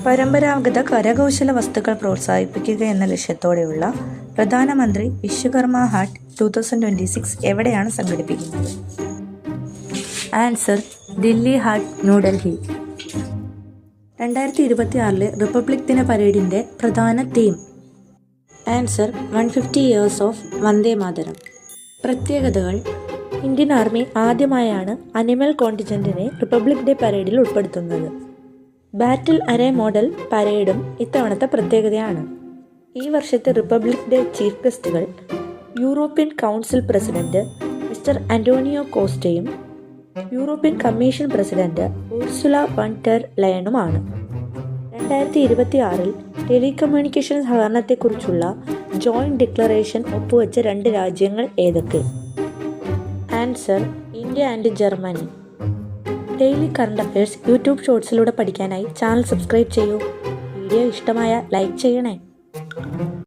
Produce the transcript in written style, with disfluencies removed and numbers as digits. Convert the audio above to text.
പരമ്പരാഗത കരകൗശല വസ്തുക്കൾ പ്രോത്സാഹിപ്പിക്കുക എന്ന ലക്ഷ്യത്തോടെയുള്ള പ്രധാനമന്ത്രി വിശ്വകർമ്മ ഹാട്ട് 2026 എവിടെയാണ് സംഘടിപ്പിക്കുന്നത്? Answer: Delhi heart, New Delhi. 2026 republic ദിന പരേഡിൻ്റെ പ്രധാന theme? Answer: 150 years of Vande Mataram. പ്രത്യേകതകൾ: ഇന്ത്യൻ ആർമി ആദ്യമായാണ് അനിമൽ കോണ്ടിജന്റിനെ റിപ്പബ്ലിക് ഡേ പരേഡിൽ ഉൾപ്പെടുത്തുന്നത്. ബാറ്റിൽ അരേ മോഡൽ പരേഡും ഇത്തവണത്തെ പ്രത്യേകതയാണ്. ഈ വർഷത്തെ റിപ്പബ്ലിക് ഡേ ചീഫ് ഗസ്റ്റുകൾ European council president mister Antonio കോസ്റ്റയും European commission president Ursula von der ലയനുമാണ്. 2026 ടെലികമ്മ്യൂണിക്കേഷൻ സഹകരണത്തെക്കുറിച്ചുള്ള ജോയിന്റ് ഡിക്ലറേഷൻ ഒപ്പുവെച്ച 2 രാജ്യങ്ങൾ ഏതൊക്കെ? Answer: India and Germany. Daily current affairs YouTube ഷോർട്സിലൂടെ പഠിക്കാനായി ചാനൽ സബ്സ്ക്രൈബ് ചെയ്യൂ. വീഡിയോ ഇഷ്ടമായ ലൈക്ക് ചെയ്യണേ.